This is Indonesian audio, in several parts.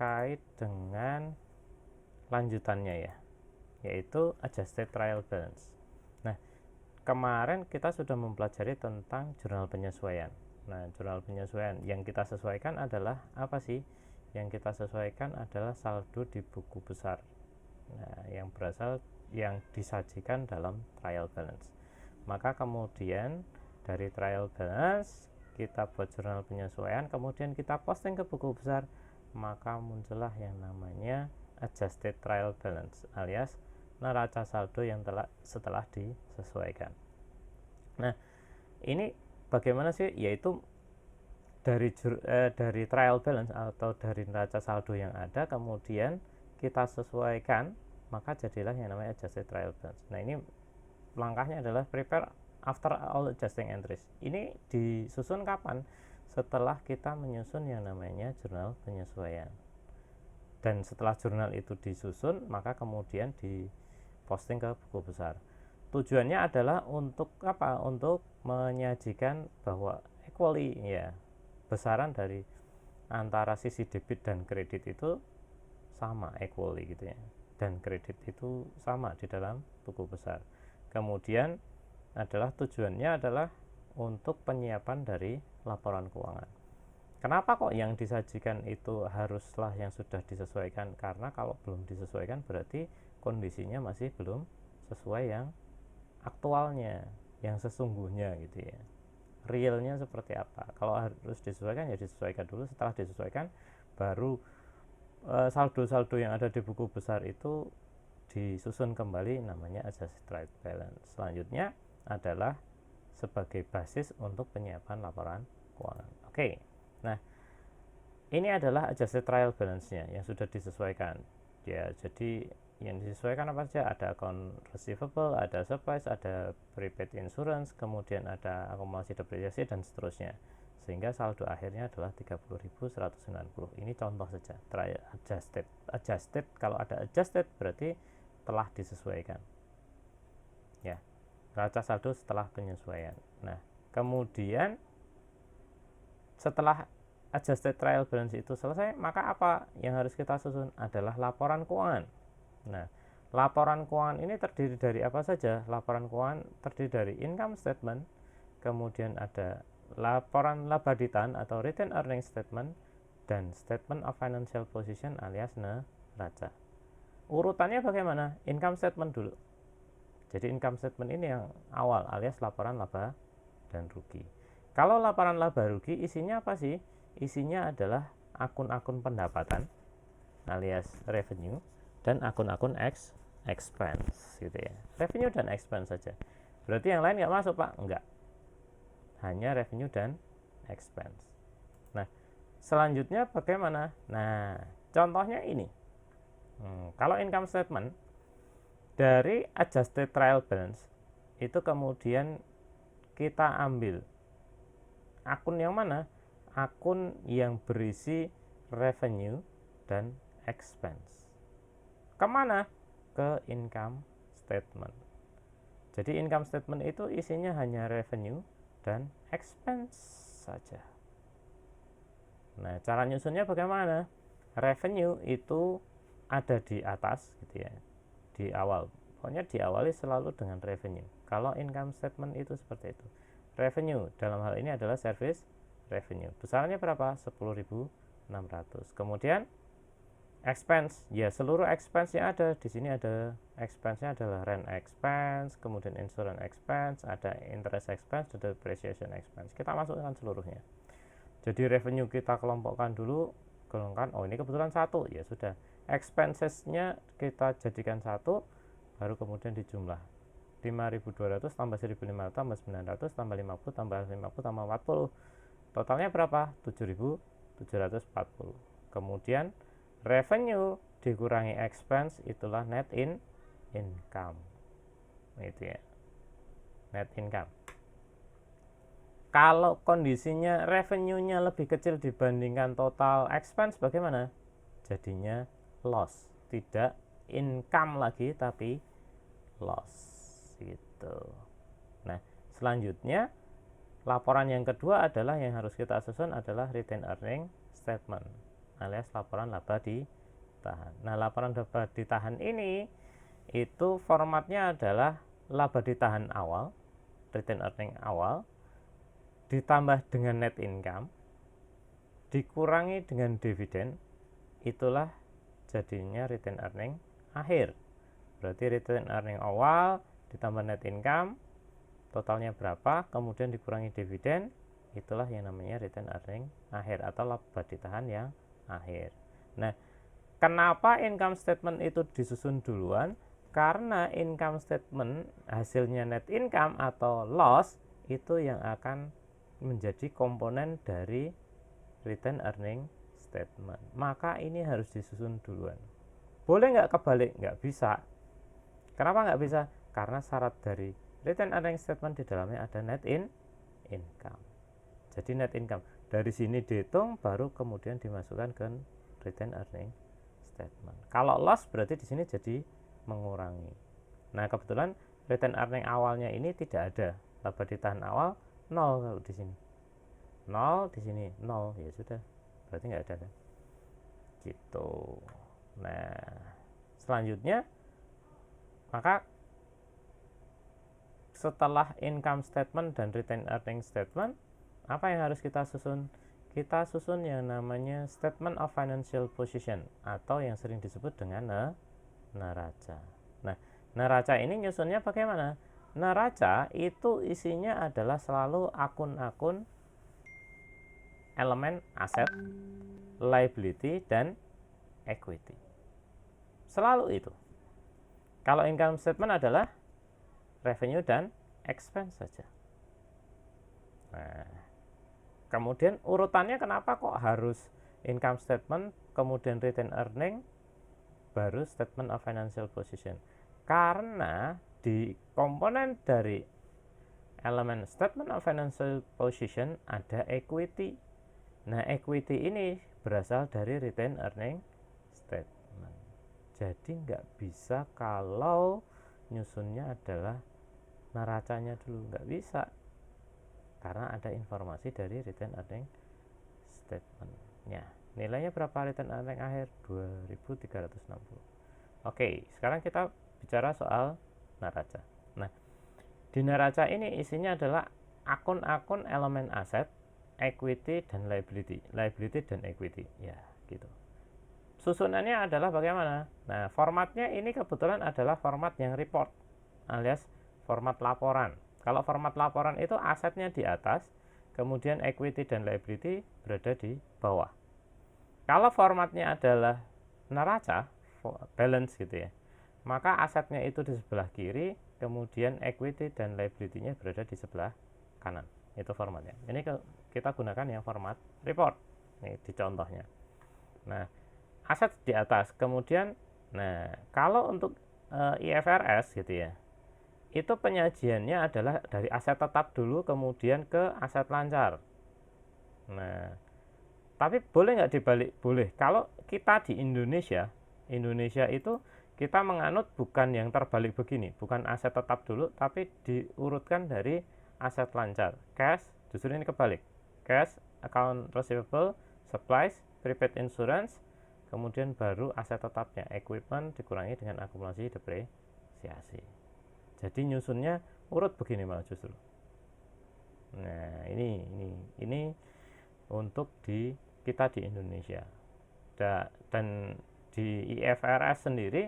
terkait dengan lanjutannya ya, yaitu adjusted trial balance. Nah, kemarin kita sudah mempelajari tentang jurnal penyesuaian. Nah, jurnal penyesuaian yang kita sesuaikan adalah apa sih? Yang kita sesuaikan adalah saldo di buku besar. Nah, yang disajikan dalam trial balance. Maka kemudian dari trial balance kita buat jurnal penyesuaian, kemudian kita posting ke buku besar, maka muncullah yang namanya adjusted trial balance alias neraca saldo yang setelah disesuaikan. Nah, ini bagaimana sih? Yaitu dari trial balance atau dari neraca saldo yang ada, kemudian kita sesuaikan, maka jadilah yang namanya adjusted trial balance. Nah, ini langkahnya adalah prepare after all adjusting entries. Ini disusun kapan? Setelah kita menyusun yang namanya jurnal penyesuaian. Dan setelah jurnal itu disusun, maka kemudian diposting ke buku besar. Tujuannya adalah untuk apa? Untuk menyajikan bahwa equally ya, besaran dari antara sisi debit dan kredit itu sama, equally gitu ya, dan kredit itu sama di dalam buku besar. Kemudian tujuannya adalah untuk penyiapan dari laporan keuangan. Kenapa kok yang disajikan itu haruslah yang sudah disesuaikan? Karena kalau belum disesuaikan berarti kondisinya masih belum sesuai yang aktualnya, yang sesungguhnya gitu ya, realnya seperti apa. Kalau harus disesuaikan ya disesuaikan dulu. Setelah disesuaikan baru saldo-saldo yang ada di buku besar itu disusun kembali, namanya adjusted trial balance. Selanjutnya adalah sebagai basis untuk penyiapan laporan keuangan. Oke. Nah, ini adalah adjusted trial balance-nya yang sudah disesuaikan. Ya, jadi yang disesuaikan apa saja? Ada account receivable, ada supplies, ada prepaid insurance, kemudian ada akumulasi depresiasi dan seterusnya. Sehingga saldo akhirnya adalah 30.190. Ini contoh saja. Trial adjusted, kalau ada adjusted berarti telah disesuaikan. Ya. Neraca saldo setelah penyesuaian. Nah, kemudian setelah adjusted trial balance itu selesai, maka apa yang harus kita susun adalah laporan keuangan. Nah, laporan keuangan ini terdiri dari apa saja? Laporan keuangan terdiri dari income statement, kemudian ada laporan laba ditan atau retained earnings statement, dan statement of financial position alias neraca. Urutannya bagaimana? Income statement dulu. Jadi income statement ini yang awal alias laporan laba dan rugi. Kalau laporan laba rugi isinya apa sih? Isinya adalah akun-akun pendapatan alias revenue dan akun-akun expense gitu ya. Revenue dan expense saja. Berarti yang lain nggak masuk, Pak? Enggak. Hanya revenue dan expense. Nah, selanjutnya bagaimana? Nah, contohnya ini. Kalau income statement dari adjusted trial balance itu kemudian kita ambil akun yang mana? Akun yang berisi revenue dan expense. Kemana? Ke income statement. Jadi income statement itu isinya hanya revenue dan expense saja. Nah, cara nyusunnya bagaimana? Revenue itu ada di atas gitu ya, di awal. Pokoknya diawali selalu dengan revenue. Kalau income statement itu seperti itu. Revenue dalam hal ini adalah service revenue. Besarnya berapa? 10.600. Kemudian expense, ya seluruh expense yang ada di sini. Ada expense-nya adalah rent expense, kemudian insurance expense, ada interest expense, ada depreciation expense. Kita masukkan seluruhnya. Jadi revenue kita kelompokkan dulu, golongkan. Oh, ini kebetulan satu, ya sudah. Expenses-nya kita jadikan satu, baru kemudian dijumlah. 5.200 tambah 1.500 tambah 900 tambah 50 tambah 50 tambah 40. Totalnya berapa? 7.740. Kemudian revenue dikurangi expense itulah net income. Itu ya. Net income. Kalau kondisinya revenue-nya lebih kecil dibandingkan total expense bagaimana? Jadinya loss. Tidak income lagi tapi loss gitu. Nah, selanjutnya laporan yang kedua adalah yang harus kita susun adalah retained earning statement alias laporan laba ditahan. Nah, laporan laba ditahan ini itu formatnya adalah laba ditahan awal, return earning awal, ditambah dengan net income, dikurangi dengan dividen, itulah jadinya return earning akhir. Berarti return earning awal ditambah net income, totalnya berapa, kemudian dikurangi dividen, itulah yang namanya return earning akhir atau laba ditahan yang akhir. Nah, kenapa income statement itu disusun duluan? Karena income statement hasilnya net income atau loss itu yang akan menjadi komponen dari return earning statement. Maka ini harus disusun duluan. Boleh nggak kebalik? Nggak bisa. Kenapa nggak bisa? Karena syarat dari return earning statement di dalamnya ada net income. Jadi net income dari sini dihitung, baru kemudian dimasukkan ke return earning statement. Kalau loss berarti di sini jadi mengurangi. Nah, kebetulan return earning awalnya ini tidak ada. Laba ditahan awal 0 kalau di sini. 0 di sini 0, ya sudah. Berarti nggak ada kan? Gitu. Nah, selanjutnya maka setelah income statement dan return earning statement, apa yang harus kita susun? Kita susun yang namanya statement of financial position atau yang sering disebut dengan neraca. Nah, neraca ini nyusunnya bagaimana? Neraca itu isinya adalah selalu akun-akun elemen aset, liability, dan equity. Selalu itu. Kalau income statement adalah revenue dan expense saja. Nah, kemudian urutannya kenapa kok harus income statement, kemudian return earning, baru statement of financial position? Karena di komponen dari elemen statement of financial position ada equity. Nah, equity ini berasal dari return earning statement. Jadi nggak bisa kalau nyusunnya adalah neracanya dulu, nggak bisa. Karena ada informasi dari return earning statement-nya. Nilainya berapa return earning akhir? 2.360. Oke, sekarang kita bicara soal neraca. Nah, di neraca ini isinya adalah akun-akun elemen aset, equity, dan liability. Liability dan equity, ya gitu. Susunannya adalah bagaimana? Nah, formatnya ini kebetulan adalah format yang report, alias format laporan. Kalau format laporan itu asetnya di atas, kemudian equity dan liability berada di bawah. Kalau formatnya adalah neraca, balance gitu ya, maka asetnya itu di sebelah kiri, kemudian equity dan liability-nya berada di sebelah kanan. Itu formatnya. Ini kita gunakan yang format report. Nih di contohnya. Nah, aset di atas, kemudian kalau untuk IFRS gitu ya, itu penyajiannya adalah dari aset tetap dulu kemudian ke aset lancar. Nah, tapi boleh nggak dibalik? Boleh. Kalau kita di Indonesia itu kita menganut bukan yang terbalik begini, bukan aset tetap dulu, tapi diurutkan dari aset lancar. Cash, justru ini kebalik. Cash, account receivable, supplies, prepaid insurance, kemudian baru aset tetapnya, equipment dikurangi dengan akumulasi depresiasi. Jadi nyusunnya urut begini malah justru. Nah, ini untuk kita di Indonesia. Dan di IFRS sendiri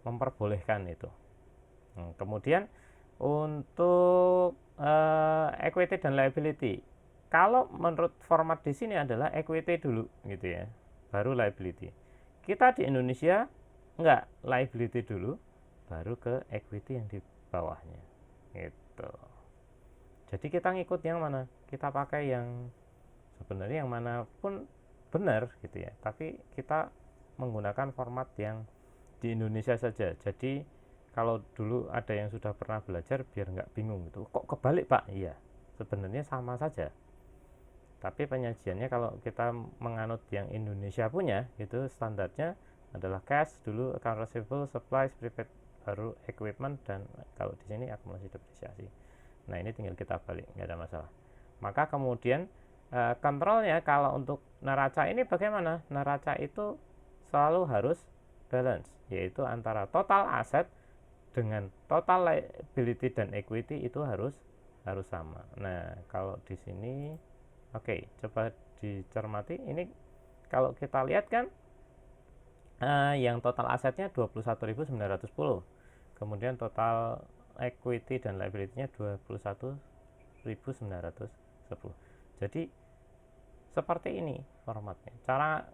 memperbolehkan itu. Kemudian untuk equity dan liability, kalau menurut format di sini adalah equity dulu gitu ya, baru liability. Kita di Indonesia enggak, liability dulu, baru ke equity yang di bawahnya gitu. Jadi kita ngikut yang mana? Kita pakai yang sebenarnya yang mana pun benar gitu ya, tapi kita menggunakan format yang di Indonesia saja. Jadi kalau dulu ada yang sudah pernah belajar, biar nggak bingung gitu, kok kebalik Pak? Iya, sebenarnya sama saja, tapi penyajiannya kalau kita menganut yang Indonesia punya, itu standarnya adalah cash dulu, account receivable, supplies, prepaid, baru equipment, dan kalau di sini akumulasi depresiasi. Nah, ini tinggal kita balik, nggak ada masalah. Maka kemudian kontrolnya kalau untuk neraca ini bagaimana? Neraca itu selalu harus balance, yaitu antara total aset dengan total liability dan equity itu harus sama. Nah, kalau di sini oke, coba dicermati. Ini kalau kita lihat kan yang total asetnya 21.910. Kemudian total equity dan liability-nya 21.910. Jadi seperti ini formatnya. Cara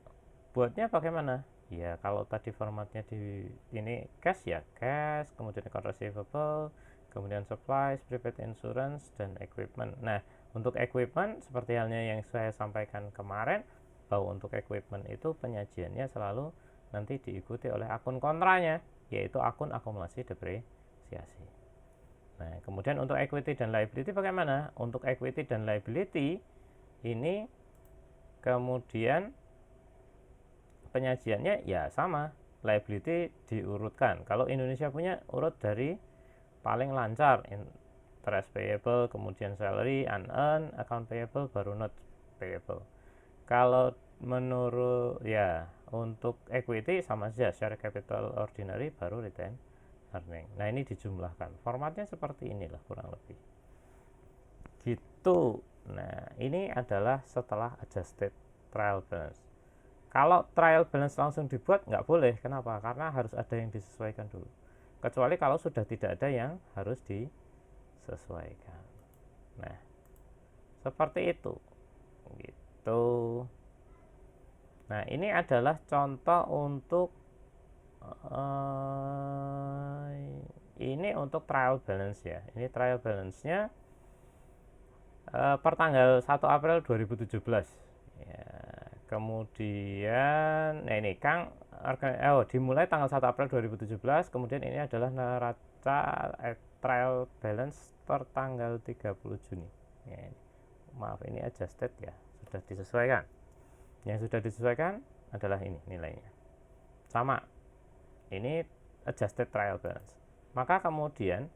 buatnya bagaimana? Ya, kalau tadi formatnya di ini cash ya cash, kemudian account receivable, kemudian supplies, prepaid insurance, dan equipment. Nah, untuk equipment seperti halnya yang saya sampaikan kemarin, bahwa untuk equipment itu penyajiannya selalu nanti diikuti oleh akun kontranya, yaitu akun akumulasi depresiasi. Nah, kemudian untuk equity dan liability bagaimana? Untuk equity dan liability ini kemudian penyajiannya ya sama, liability diurutkan. Kalau Indonesia punya urut dari paling lancar, interest payable, kemudian salary, unearned, account payable, baru not payable. Kalau menurut ya untuk equity sama saja, share capital ordinary baru retained earning. Nah, ini dijumlahkan. Formatnya seperti inilah kurang lebih. Gitu. Nah, ini adalah setelah adjusted trial balance. Kalau trial balance langsung dibuat nggak boleh. Kenapa? Karena harus ada yang disesuaikan dulu. Kecuali kalau sudah tidak ada yang harus disesuaikan. Nah, seperti itu. Gitu. Nah, ini adalah contoh untuk ini untuk trial balance ya. Ini trial balance-nya per tanggal 1 April 2017 ya. Kemudian nah ini Kang dimulai tanggal 1 April 2017. Kemudian ini adalah neraca trial balance per tanggal 30 Juni ya, ini. Maaf, ini adjusted ya, sudah disesuaikan. Yang sudah disesuaikan adalah ini nilainya sama, ini adjusted trial balance. Maka kemudian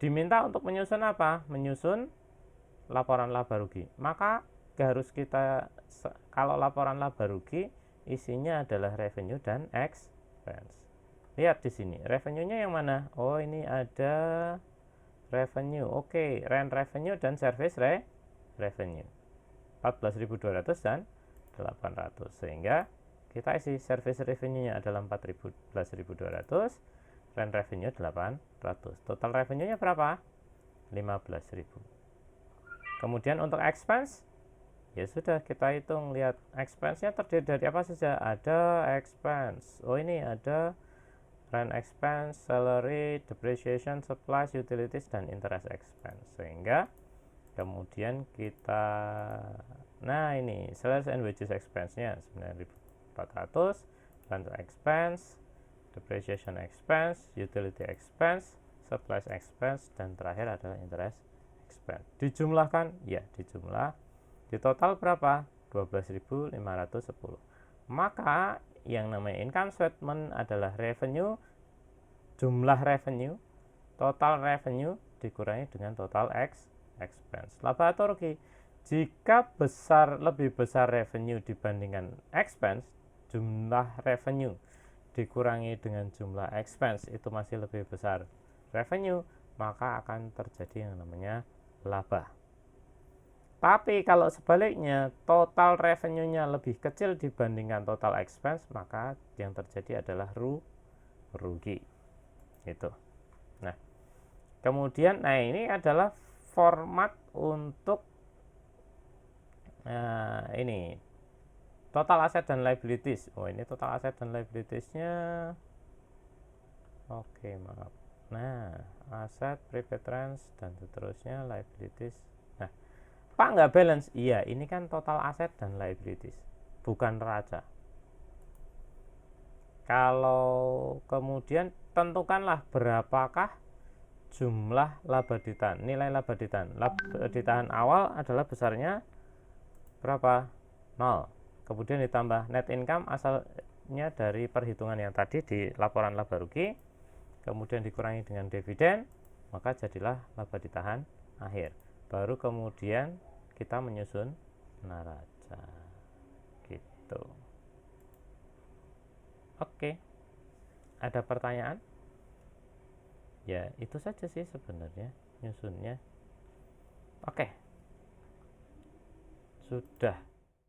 diminta untuk menyusun apa? Menyusun laporan laba rugi. Maka harus kita, kalau laporan laba rugi isinya adalah revenue dan expense. Lihat di sini, revenue-nya yang mana? Oh, ini ada revenue. Oke, rent revenue dan service revenue. 14.200 dan 800. Sehingga kita isi service revenue-nya adalah 14.200, rent revenue 800. Total revenue-nya berapa? 15.000. Kemudian untuk expense, ya sudah kita hitung, lihat expense-nya terdiri dari apa saja. Ada expense. Oh, ini ada rent expense, salary, depreciation, supplies, utilities, dan interest expense. Sehingga kemudian kita, nah ini salaries and wages expense-nya 9.400, rent expense, depreciation expense, utility expense, supplies expense, dan terakhir adalah interest expense. Dijumlahkan, ya dijumlah, di total berapa? 12.510. Maka yang namanya income statement adalah revenue, jumlah revenue, total revenue dikurangi dengan total expense. Laba atau rugi? Jika lebih besar revenue dibandingkan expense, jumlah revenue dikurangi dengan jumlah expense itu masih lebih besar revenue, maka akan terjadi yang namanya laba. Tapi kalau sebaliknya, total revenue-nya lebih kecil dibandingkan total expense, maka yang terjadi adalah rugi. Gitu. Nah, kemudian ini adalah format untuk ini total aset dan liabilities. Oh, ini total aset dan liabilities-nya. Oke, maaf. Nah, aset, prepaid trans, dan seterusnya liabilities. Nah, Pak nggak balance? Iya, ini kan total aset dan liabilities, bukan neraca. Kalau kemudian tentukanlah berapakah jumlah laba ditahan, nilai laba ditahan. Laba ditahan awal adalah besarnya berapa? 0. Kemudian ditambah net income asalnya dari perhitungan yang tadi di laporan laba rugi, kemudian dikurangi dengan dividen, maka jadilah laba ditahan akhir. Baru kemudian kita menyusun neraca gitu. Oke, ada pertanyaan? Ya itu saja sih sebenarnya nyusunnya. Oke, sudah